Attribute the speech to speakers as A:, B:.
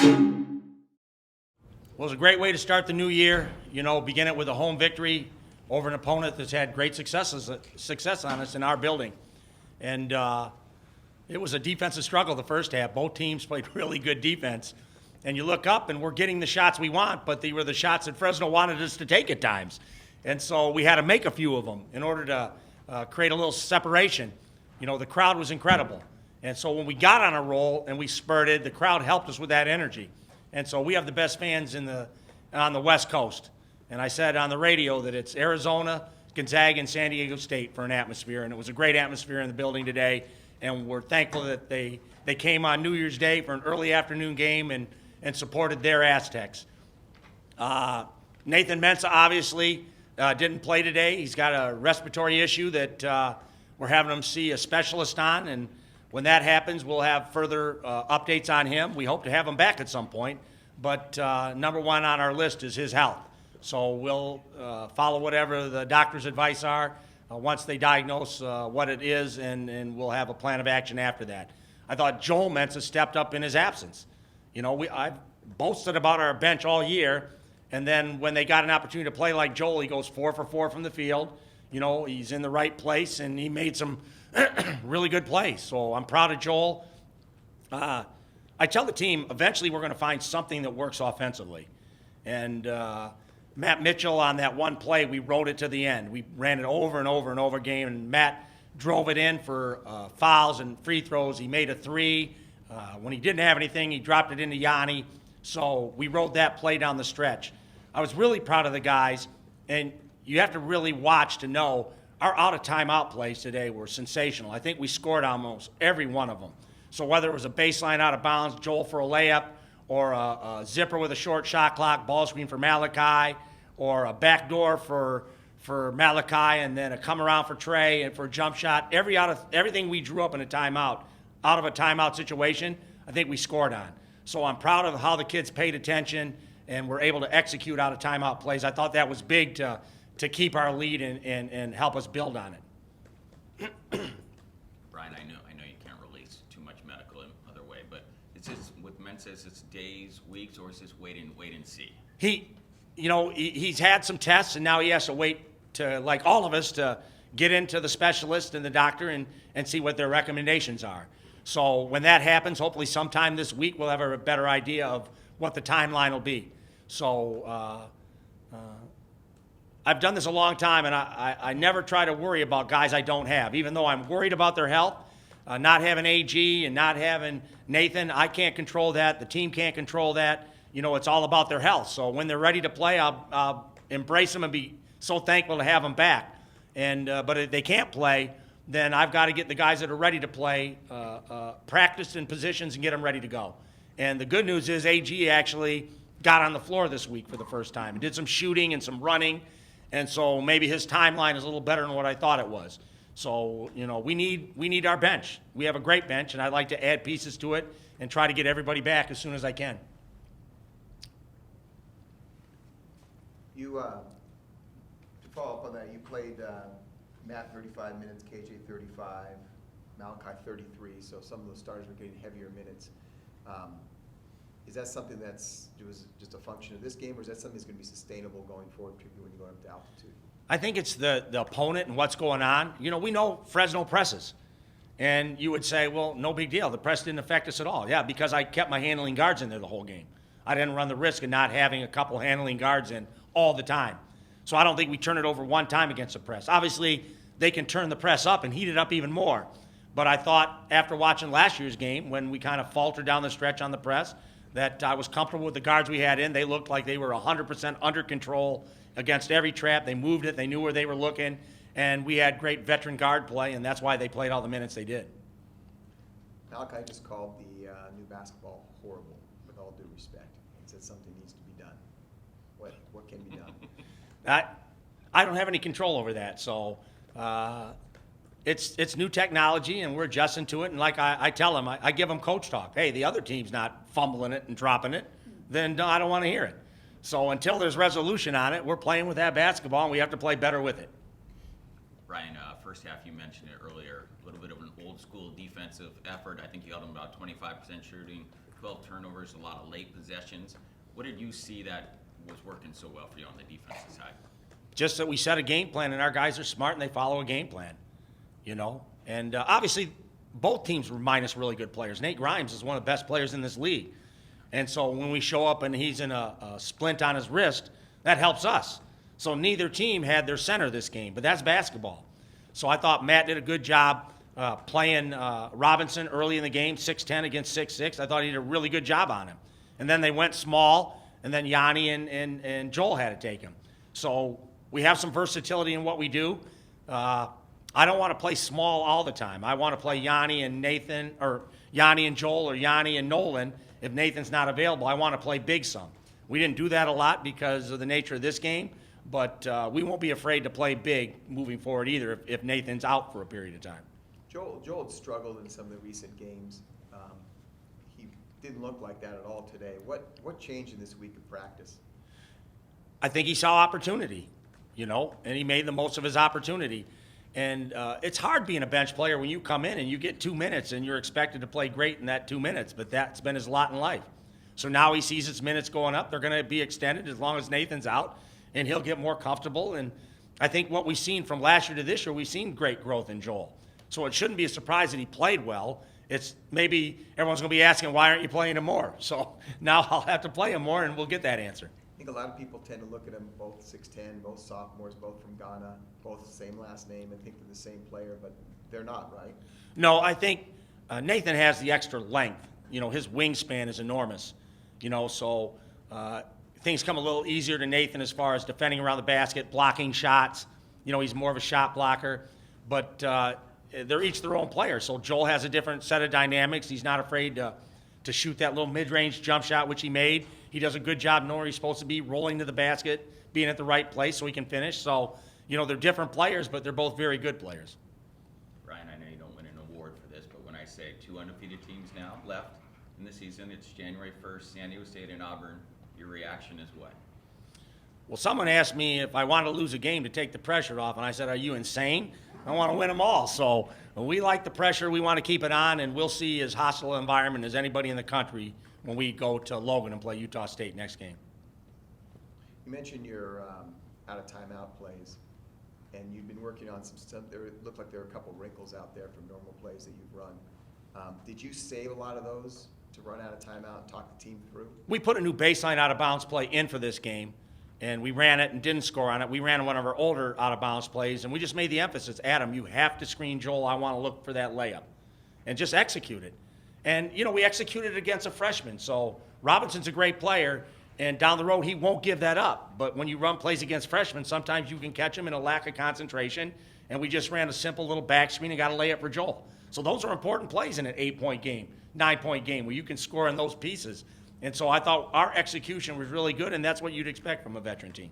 A: Well, it was a great way to start the new year. You know, begin it with a home victory over an opponent that's had great success on us in our building. And it was a defensive struggle the first half. Both teams played really good defense. And you look up and we're getting the shots we want, but they were the shots that Fresno wanted us to take at times. And so we had to make a few of them in order to create a little separation. You know, the crowd was incredible. And so when we got on a roll and we spurted, the crowd helped us with that energy. And so we have the best fans on the West Coast. And I said on the radio that it's Arizona, Gonzaga, and San Diego State for an atmosphere. And it was a great atmosphere in the building today. And we're thankful that they came on New Year's Day for an early afternoon game and supported their Aztecs. Nathan Mensah obviously didn't play today. He's got a respiratory issue that we're having him see a specialist on. And when that happens, we'll have further updates on him. We hope to have him back at some point. But number one on our list is his health. So we'll follow whatever the doctor's advice are once they diagnose what it is, and we'll have a plan of action after that. I thought Joel Mensah stepped up in his absence. You know, I've boasted about our bench all year, and then when they got an opportunity to play like Joel, he goes 4 for 4 from the field. You know, he's in the right place, and he made some really good plays. So I'm proud of Joel. I tell the team, eventually we're going to find something that works offensively. And Matt Mitchell on that one play, we rode it to the end. We ran it over and over and over again, and Matt drove it in for fouls and free throws. He made a 3. When he didn't have anything, he dropped it into Yanni. So we rode that play down the stretch. I was really proud of the guys, and you have to really watch to know our out-of-timeout plays today were sensational. I think we scored almost every one of them. So whether it was a baseline out of bounds, Joel for a layup, or a zipper with a short shot clock, ball screen for Malachi, or a backdoor for Malachi, and then a come around for Trey and for a jump shot, everything we drew up in a timeout, out of a timeout situation, I think we scored on. So I'm proud of how the kids paid attention and were able to execute out of timeout plays. I thought that was big to keep our lead and help us build on it.
B: Brian, I know you can't release too much medical in other way, but it's just with Mensah, it's days, weeks, or is this wait and see?
A: He's had some tests, and now he has to wait to, like all of us, to get into the specialist and the doctor and see what their recommendations are. So when that happens, hopefully sometime this week, we'll have a better idea of what the timeline will be. So I've done this a long time, and I never try to worry about guys I don't have. Even though I'm worried about their health, not having AG and not having Nathan, I can't control that. The team can't control that. You know, it's all about their health. So when they're ready to play, I'll embrace them and be so thankful to have them back. But if they can't play, then I've got to get the guys that are ready to play practiced in positions and get them ready to go. And the good news is AG actually got on the floor this week for the first time and did some shooting and some running. And so maybe his timeline is a little better than what I thought it was. So, you know, we need our bench. We have a great bench, and I'd like to add pieces to it and try to get everybody back as soon as I can.
C: To follow up on that, you played Matt 35 minutes, KJ 35, Malachi 33, so some of those starters were getting heavier minutes. Is that something that's just a function of this game, or is that something that's going to be sustainable going forward, particularly when you go up to altitude?
A: I think it's the opponent and what's going on. You know, we know Fresno presses. And you would say, well, no big deal. The press didn't affect us at all. Yeah, because I kept my handling guards in there the whole game. I didn't run the risk of not having a couple handling guards in all the time. So I don't think we turn it over one time against the press. Obviously, they can turn the press up and heat it up even more. But I thought after watching last year's game, when we kind of faltered down the stretch on the press, that I was comfortable with the guards we had in. They looked like they were 100% under control against every trap. They moved it. They knew where they were looking. And we had great veteran guard play, and that's why they played all the minutes they did.
C: Malachi just called the new basketball horrible, with all due respect. He said something needs to be done. What can be done?
A: I don't have any control over that. So it's new technology, and we're adjusting to it. And like I tell them, I give them coach talk. Hey, the other team's not fumbling it and dropping it. Then I don't want to hear it. So until there's resolution on it, we're playing with that basketball, and we have to play better with it.
B: Ryan, first half you mentioned it earlier, a little bit of an old school defensive effort. I think you held them about 25% shooting, 12 turnovers, a lot of late possessions. What did you see that was working so well for you on the defensive side?
A: Just that we set a game plan, and our guys are smart, and they follow a game plan, And obviously, both teams were minus really good players. Nate Grimes is one of the best players in this league. And so when we show up and he's in a splint on his wrist, that helps us. So neither team had their center this game, but that's basketball. So I thought Matt did a good job playing Robinson early in the game, 6'10 against 6'6". I thought he did a really good job on him. And then they went small, and then Yanni and Joel had to take him. So we have some versatility in what we do. I don't want to play small all the time. I want to play Yanni and Nathan, or Yanni and Joel, or Yanni and Nolan. If Nathan's not available, I want to play big some. We didn't do that a lot because of the nature of this game, but we won't be afraid to play big moving forward either if Nathan's out for a period of time.
C: Joel had struggled in some of the recent games. He didn't look like that at all today. What changed in this week of practice?
A: I think he saw opportunity, and he made the most of his opportunity. And it's hard being a bench player when you come in and you get 2 minutes and you're expected to play great in that 2 minutes, but that's been his lot in life. So now he sees his minutes going up. They're going to be extended as long as Nathan's out, and he'll get more comfortable. And I think what we've seen from last year to this year, we've seen great growth in Joel. So it shouldn't be a surprise that he played well. It's maybe everyone's going to be asking, why aren't you playing him more? So now I'll have to play him more, and we'll get that answer.
C: I think a lot of people tend to look at them both 6'10", both sophomores, both from Ghana, both the same last name, and think they're the same player, but they're not, right?
A: No, I think Nathan has the extra length. His wingspan is enormous. So things come a little easier to Nathan as far as defending around the basket, blocking shots. He's more of a shot blocker. But they're each their own player. So Joel has a different set of dynamics. He's not afraid to shoot that little mid-range jump shot, which he made. He does a good job knowing where he's supposed to be, rolling to the basket, being at the right place so he can finish. So, they're different players, but they're both very good players.
B: Ryan, I know you don't win an award for this, but when I say 2 undefeated teams now left in the season, it's January 1st, San Diego State and Auburn. Your reaction is what?
A: Well, someone asked me if I wanted to lose a game to take the pressure off, and I said, are you insane? I want to win them all. So we like the pressure. We want to keep it on, and we'll see as hostile an environment as anybody in the country when we go to Logan and play Utah State next game.
C: You mentioned your out-of-timeout plays, and you've been working on some stuff. It looked like there were a couple wrinkles out there from normal plays that you've run. Did you save a lot of those to run out of timeout and talk the team through?
A: We put a new baseline out-of-bounds play in for this game, and we ran it and didn't score on it. We ran one of our older out-of-bounds plays, and we just made the emphasis, Adam, you have to screen Joel. I want to look for that layup, and just execute it. And, we executed it against a freshman. So Robinson's a great player, and down the road he won't give that up. But when you run plays against freshmen, sometimes you can catch him in a lack of concentration, and we just ran a simple little back screen and got a layup for Joel. So those are important plays in an 8-point game, 9-point game, where you can score in those pieces. And so I thought our execution was really good, and that's what you'd expect from a veteran team.